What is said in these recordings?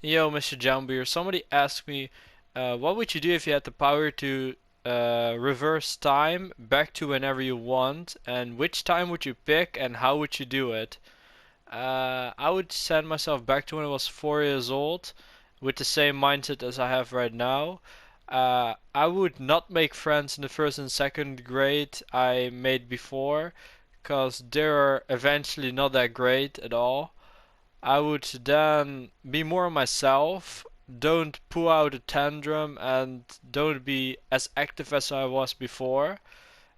Yo, Mr. Jambeer, somebody asked me, what would you do if you had the power to reverse time back to whenever you want, and which time would you pick, and how would you do it? I would send myself back to when I was 4 years old, with the same mindset as I have right now. I would not make friends in the first and second grade I made before, cause they're eventually not that great at all. I would then be more myself, don't pull out a tantrum, and don't be as active as I was before.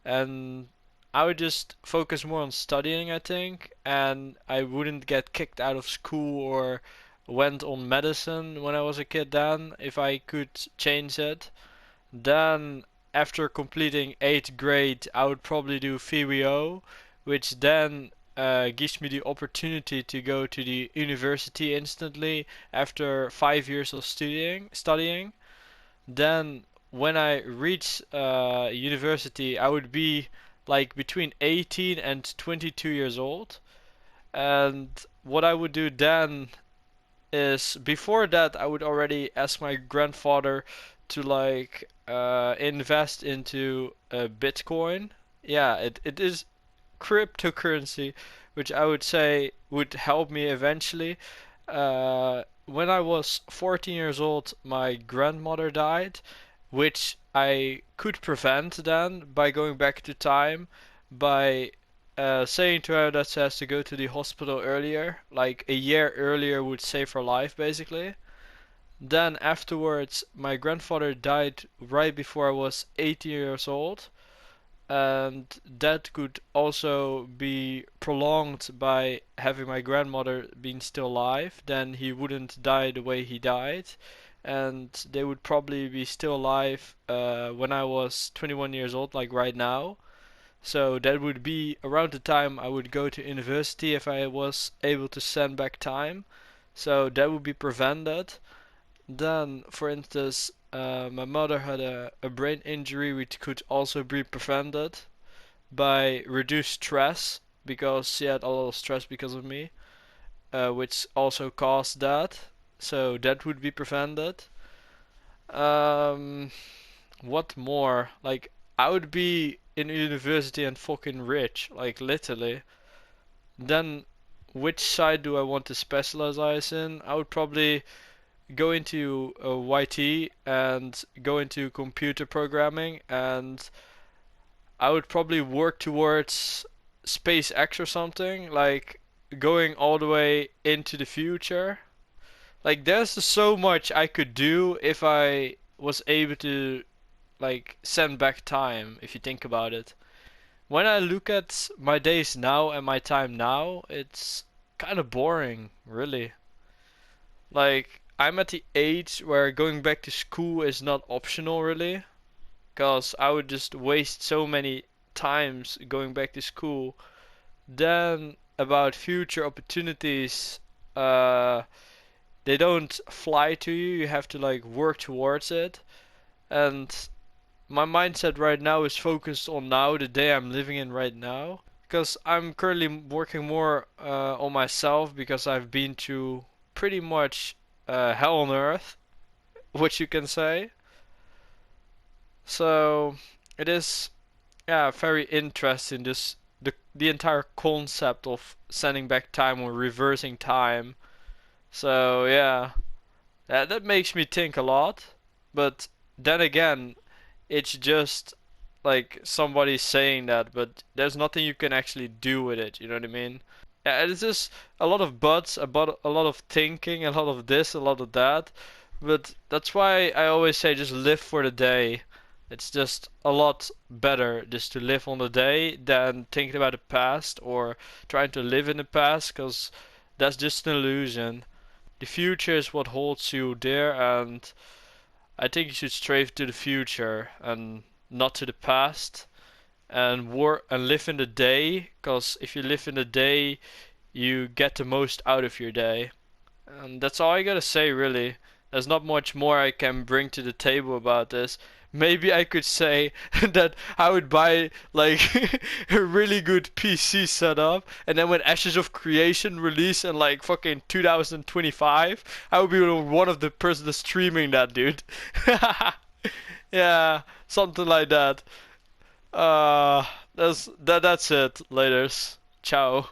And I would just focus more on studying, I think, and I wouldn't get kicked out of school or went on medicine when I was a kid then, if I could change it. Then, after completing 8th grade, I would probably do VWO, which then gives me the opportunity to go to the university instantly after 5 years of studying. Then, when I reach university, I would be like between 18 and 22 years old. And what I would do then is before that I would already ask my grandfather to invest into Bitcoin. Yeah, it is cryptocurrency, which I would say would help me eventually. When I was 14 years old, my grandmother died, which I could prevent then by going back to time by saying to her that she has to go to the hospital earlier, like a year earlier would save her life basically. Then afterwards, my grandfather died right before I was 18 years old, and that could also be prolonged by having my grandmother being still alive. Then he wouldn't die the way he died, and they would probably be still alive when I was 21 years old, like right now. So that would be around the time I would go to university if I was able to send back time. So that would be prevented. Then, for instance, my mother had a brain injury which could also be prevented by reduced stress because she had a lot of stress because of me, which also caused that. So that would be prevented. Um, what more? Like, I would be in university and fucking rich, like literally. Then, which side do I want to specialize in? I would probably go into YT and go into computer programming, and I would probably work towards SpaceX or something, like going all the way into the future. Like, there's so much I could do if I was able to, like, send back time, if you think about it. When I look at my days now and my time now, it's kind of boring, really. Like, I'm at the age where going back to school is not optional, really. Because I would just waste so many times going back to school. Then, about future opportunities, uh, they don't fly to you, you have to, like, work towards it. And my mindset right now is focused on now, the day I'm living in right now. Because I'm currently working more on myself because I've been through pretty much hell on earth, which you can say. So it is, yeah, very interesting. This the entire concept of sending back time or reversing time. So yeah, that makes me think a lot. But then again, it's just like somebody saying that, but there's nothing you can actually do with it. You know what I mean? Yeah, it's just a lot of buts, about a lot of thinking, a lot of this, a lot of that. But that's why I always say just live for the day. It's just a lot better just to live on the day than thinking about the past or trying to live in the past, because that's just an illusion. The future is what holds you there, and I think you should strive to the future and not to the past, and work and live in the day, because if you live in the day, you get the most out of your day. And that's all I gotta say, really. There's not much more I can bring to the table about this. maybe I could say that I would buy like a really good PC setup, and then when Ashes of Creation release in like fucking 2025, I would be one of the person streaming that, dude. Yeah, something like that. That's it. Laters. Ciao.